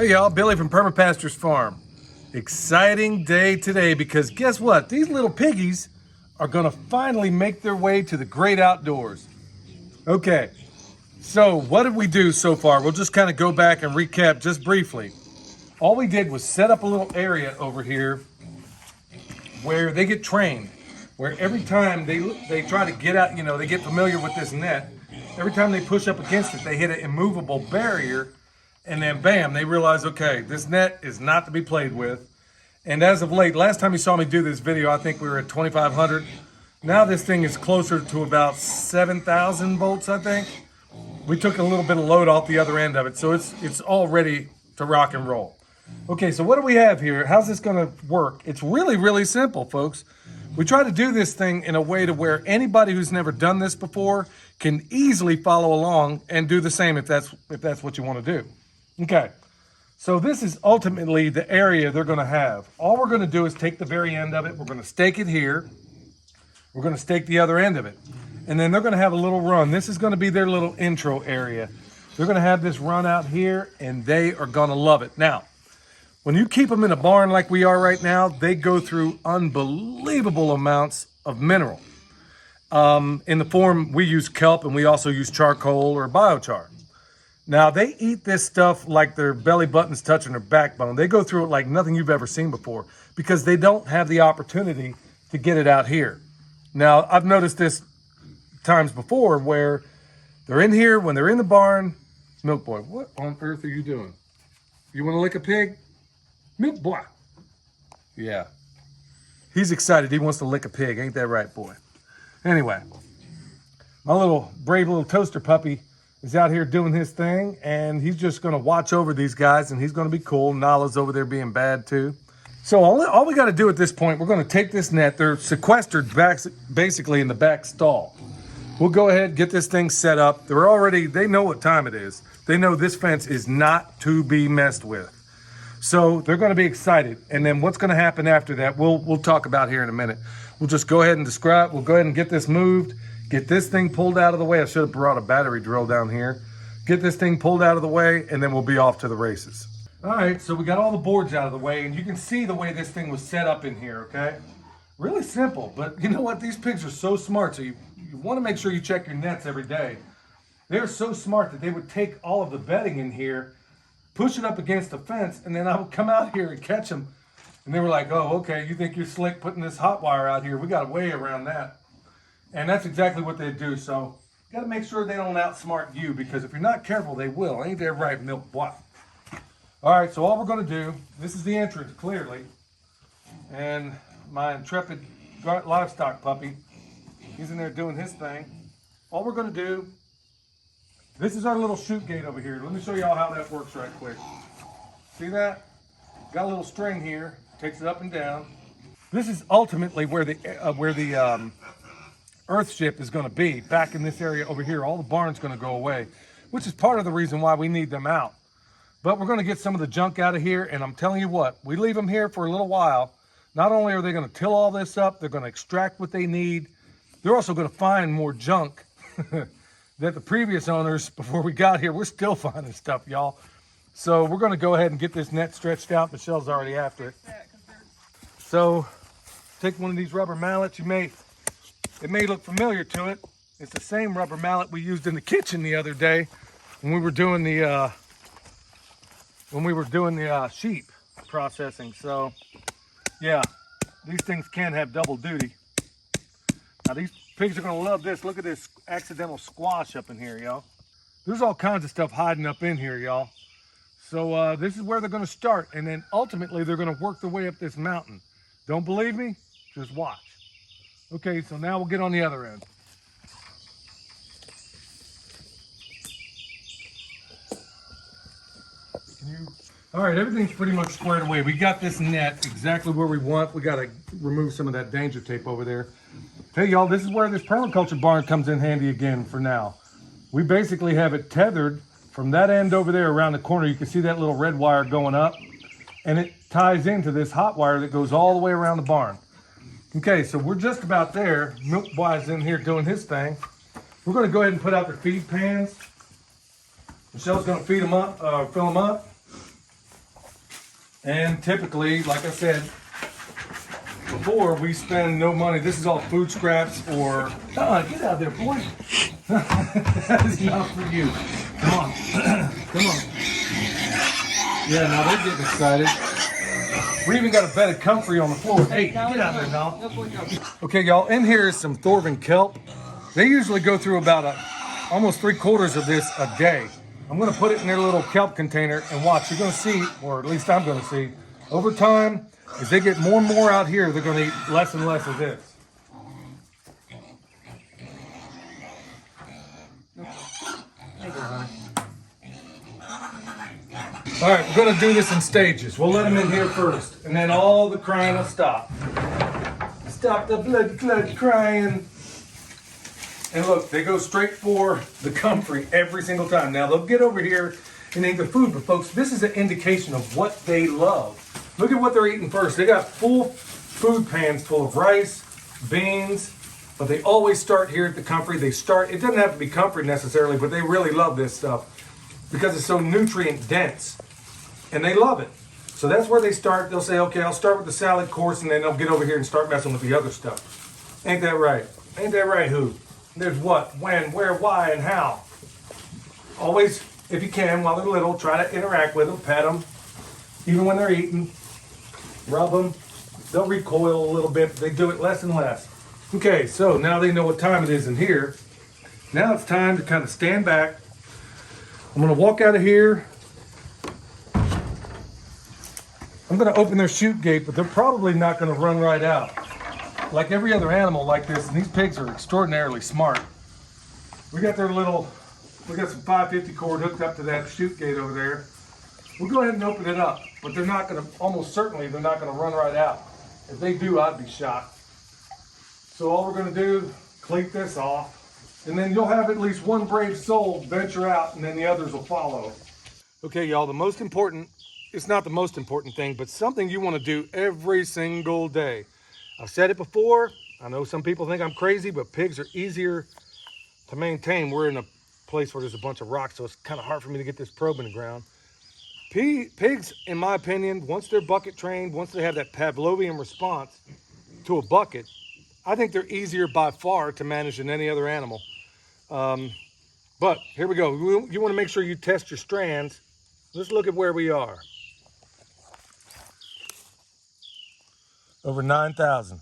Hey y'all, Billy from Perma Pastures Farm. Exciting day today because guess what? These little piggies are gonna finally make their way to the great outdoors. Okay, so what did we do so far? We'll just kind of go back and recap just briefly. All we did was set up a little area over here where they get trained, where every time they try to get out, they get familiar with this net. Every time they push up against it, they hit an immovable barrier, and then bam, they realize, okay, this net is not to be played with. And as of late, last time you saw me do this video, I think we were at 2,500. Now this thing is closer to about 7,000 volts, I think. We took a little bit of load off the other end of it, so it's all ready to rock and roll. Okay, so what do we have here? How's this gonna work? It's really, really simple, folks. We try to do this thing in a way to where anybody who's never done this before can easily follow along and do the same if that's what you want to do. Okay, so this is ultimately the area they're gonna have. All we're gonna do is take the very end of it, we're gonna stake it here, we're gonna stake the other end of it, and then they're gonna have a little run. This is gonna be their little intro area. They're gonna have this run out here, and they are gonna love it. Now, when you keep them in a barn like we are right now, they go through unbelievable amounts of mineral. In the form, we use kelp and we also use charcoal or biochar. Now, they eat this stuff like their belly button's touching their backbone. They go through it like nothing you've ever seen before because they don't have the opportunity to get it out here. Now, I've noticed this times before where they're in here, when they're in the barn, Milk Boy, what on earth are you doing? You want to lick a pig? Milk Boy. Yeah. He's excited. He wants to lick a pig. Ain't that right, boy? Anyway, my little brave little toaster puppy is out here doing his thing, and he's just going to watch over these guys, and he's going to be cool. Nala's over there being bad too. So all we got to do at this point, we're going to take this net. They're sequestered back, basically in the back stall. We'll go ahead, get this thing set up. They know what time it is. They know this fence is not to be messed with. So they're going to be excited. And then what's going to happen after that, we'll talk about here in a minute. We'll just go ahead and describe. We'll go ahead and get this moved, get this thing pulled out of the way. I should have brought a battery drill down here. Get this thing pulled out of the way, and then we'll be off to the races. All right, so we got all the boards out of the way, and you can see the way this thing was set up in here, okay? Really simple, but you know what? These pigs are so smart, so you want to make sure you check your nets every day. They're so smart that they would take all of the bedding in here, push it up against the fence, and then I would come out here and catch them. And they were like, oh, okay, you think you're slick putting this hot wire out here. We got a way around that. And that's exactly what they do. So you got to make sure they don't outsmart you, because if you're not careful, they will. Ain't that right, Milk Boy? All right, so all we're going to do, this is the entrance, clearly. And my intrepid livestock puppy, he's in there doing his thing. All we're going to do, this is our little chute gate over here. Let me show y'all how that works right quick. See that? Got a little string here, takes it up and down. This is ultimately where the earth ship is going to be, back in this area over here. All the barn's going to go away, which is part of the reason why we need them out. But we're going to get some of the junk out of here, and I'm telling you what, we leave them here for a little while. Not only are they going to till all this up, they're going to extract what they need. They're also going to find more junk that the previous owners, before we got here, we're still finding stuff, y'all. So we're going to go ahead and get this net stretched out. Michelle's already after it. So take one of these rubber mallets. It may look familiar to it. It's the same rubber mallet we used in the kitchen the other day when we were doing the sheep processing. So yeah, these things can have double duty. Now these pigs are going to love this. Look at this accidental squash up in here, y'all. There's all kinds of stuff hiding up in here, y'all. So this is where they're going to start, and then ultimately they're going to work their way up this mountain. Don't believe me? Just watch. Okay, so now we'll get on the other end. All right, everything's pretty much squared away. We got this net exactly where we want. We got to remove some of that danger tape over there. Hey, y'all, this is where this permaculture barn comes in handy again for now. We basically have it tethered from that end over there around the corner. You can see that little red wire going up, and it ties into this hot wire that goes all the way around the barn. Okay, so we're just about there. Milk Boy's in here doing his thing. We're going to go ahead and put out their feed pans. Michelle's going to feed them up, fill them up. And typically, like I said before, we spend no money. This is all food scraps or... Oh, get out of there, boy. That is not for you. Come on. Come on. Yeah, now they're getting excited. We even got a bed of comfrey on the floor. Hey, get out there, now. Okay, y'all, in here is some Thorvin kelp. They usually go through about almost 3/4 of this a day. I'm gonna put it in their little kelp container and watch. You're gonna see, or at least I'm gonna see, over time, as they get more and more out here, they're gonna eat less and less of this. All right, we're gonna do this in stages. We'll let them in here first, and then all the crying will stop. Stop the blood crying. And look, they go straight for the comfrey every single time. Now they'll get over here and eat the food, but folks, this is an indication of what they love. Look at what they're eating first. They got full food pans full of rice, beans, but they always start here at the comfrey. It doesn't have to be comfrey necessarily, but they really love this stuff because it's so nutrient dense, and they love it. So that's where they start. They'll say, okay, I'll start with the salad course, and then they'll get over here and start messing with the other stuff. Ain't that right? Ain't that right, who? There's what, when, where, why, and how. Always, if you can, while they're little, try to interact with them, pet them, even when they're eating, rub them. They'll recoil a little bit, but they do it less and less. Okay, so now they know what time it is in here. Now it's time to kind of stand back. I'm gonna walk out of here. I'm gonna open their chute gate, but they're probably not gonna run right out. Like every other animal like this, and these pigs are extraordinarily smart. We got some 550 cord hooked up to that chute gate over there. We'll go ahead and open it up, but they're not gonna, almost certainly they're not gonna run right out. If they do, I'd be shocked. So all we're gonna do, cleat this off, and then you'll have at least one brave soul venture out, and then the others will follow. Okay, y'all, it's not the most important thing, but something you wanna do every single day. I've said it before. I know some people think I'm crazy, but pigs are easier to maintain. We're in a place where there's a bunch of rocks, so it's kind of hard for me to get this probe in the ground. Pigs, in my opinion, once they're bucket trained, once they have that Pavlovian response to a bucket, I think they're easier by far to manage than any other animal. But here we go. You want to make sure you test your strands. Let's look at where we are. Over 9,000,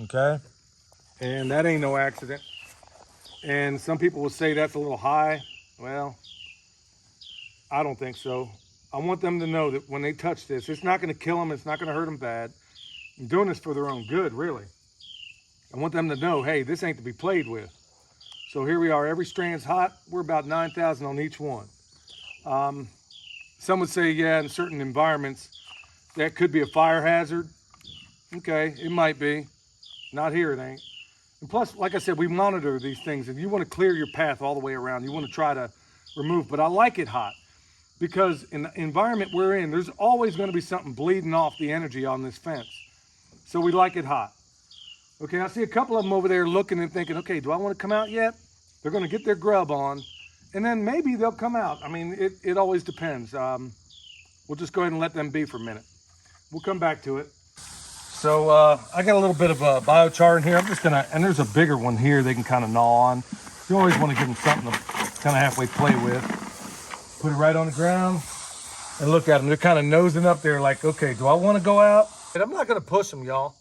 okay? And that ain't no accident. And some people will say that's a little high. Well, I don't think so. I want them to know that when they touch this, it's not gonna kill them, it's not gonna hurt them bad. I'm doing this for their own good, really. I want them to know, hey, this ain't to be played with. So here we are, every strand's hot. We're about 9,000 on each one. Some would say, yeah, in certain environments, that could be a fire hazard. Okay, it might be. Not here, it ain't. And plus, like I said, we monitor these things, and you want to clear your path all the way around. You want to try to remove, but I like it hot because in the environment we're in, there's always going to be something bleeding off the energy on this fence. So we like it hot. Okay, I see a couple of them over there looking and thinking, okay, do I want to come out yet? They're going to get their grub on, and then maybe they'll come out. I mean, it always depends. We'll just go ahead and let them be for a minute. We'll come back to it. So I got a little bit of biochar in here. I'm just gonna, and there's a bigger one here they can kind of gnaw on. You always want to give them something to kind of halfway play with. Put it right on the ground and look at them. They're kind of nosing up there like, okay, do I want to go out? And I'm not gonna push them, y'all.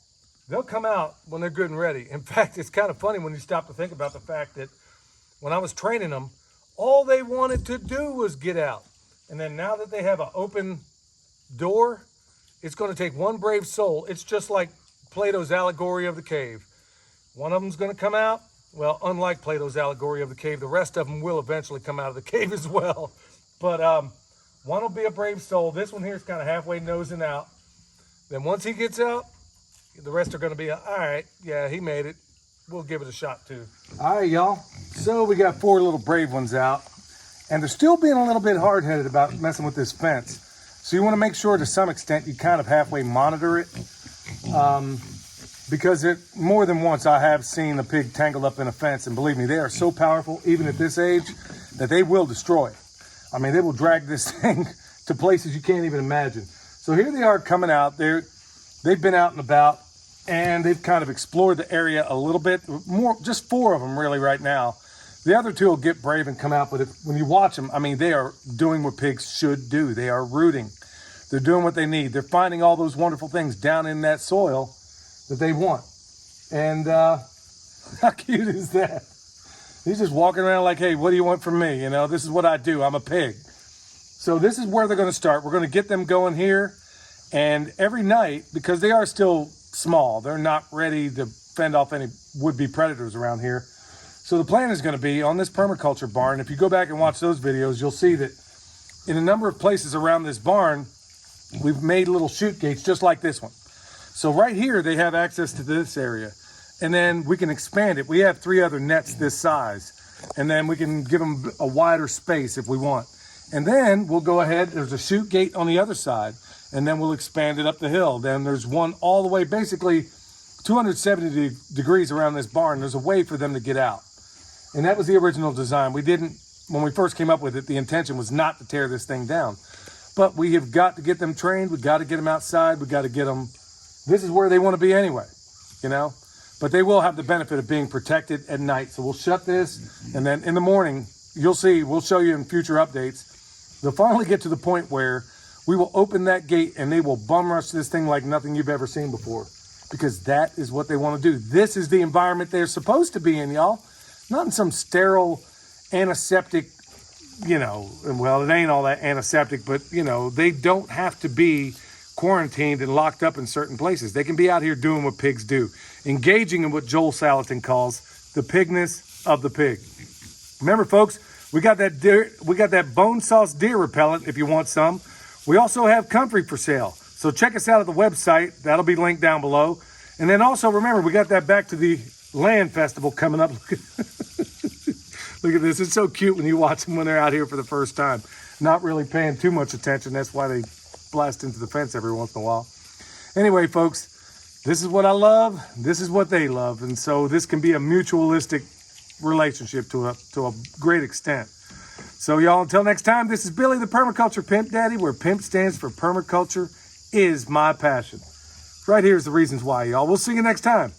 They'll come out when they're good and ready. In fact, it's kind of funny when you stop to think about the fact that when I was training them, all they wanted to do was get out. And then now that they have an open door, it's going to take one brave soul. It's just like Plato's allegory of the cave. One of them's going to come out. Well, unlike Plato's allegory of the cave, the rest of them will eventually come out of the cave as well. But one will be a brave soul. This one here is kind of halfway nosing out. Then once he gets out, the rest are going to be, all right, yeah, he made it. We'll give it a shot too. All right, y'all. So we got 4 little brave ones out. And they're still being a little bit hard-headed about messing with this fence. So you want to make sure to some extent you kind of halfway monitor it. Because more than once I have seen a pig tangled up in a fence, and believe me, they are so powerful, even at this age, that they will destroy it. I mean, they will drag this thing to places you can't even imagine. So here they are coming out. They've been out and about, and they've kind of explored the area a little bit. More, just 4 of them really right now. The other 2 will get brave and come out, but when you watch them, I mean, they are doing what pigs should do. They are rooting. They're doing what they need. They're finding all those wonderful things down in that soil that they want. And how cute is that? He's just walking around like, hey, what do you want from me? You know, this is what I do. I'm a pig. So this is where they're going to start. We're going to get them going here. And every night, because they are still small, they're not ready to fend off any would-be predators around here. So the plan is going to be on this permaculture barn. If you go back and watch those videos, you'll see that in a number of places around this barn, we've made little chute gates just like this one. So right here, they have access to this area. And then we can expand it. We have 3 other nets this size. And then we can give them a wider space if we want. And then we'll go ahead, there's a chute gate on the other side. And then we'll expand it up the hill. Then there's one all the way, basically 270 degrees around this barn. There's a way for them to get out. And that was the original design. We didn't, when we first came up with it, the intention was not to tear this thing down. But we have got to get them trained. We've got to get them outside. We've got to get them, this is where they want to be anyway, you know? But they will have the benefit of being protected at night. So we'll shut this, and then in the morning, you'll see, we'll show you in future updates, they'll finally get to the point where we will open that gate and they will bum rush this thing like nothing you've ever seen before. Because that is what they want to do. This is the environment they're supposed to be in, y'all. Not in some sterile, antiseptic, you know, well, it ain't all that antiseptic, but, you know, they don't have to be quarantined and locked up in certain places. They can be out here doing what pigs do, engaging in what Joel Salatin calls the pigness of the pig. Remember, folks, we got that bone sauce deer repellent if you want some. We also have comfrey for sale. So check us out at the website. That'll be linked down below. And then also remember, we got that Back to the Land Festival coming up. Look at this. It's so cute when you watch them when they're out here for the first time. Not really paying too much attention. That's why they blast into the fence every once in a while. Anyway, folks, this is what I love. This is what they love. And so this can be a mutualistic relationship to a great extent. So y'all, until next time, this is Billy the Permaculture Pimp Daddy, where PIMP stands for Permaculture is my passion. Right here's the reasons why, y'all. We'll see you next time.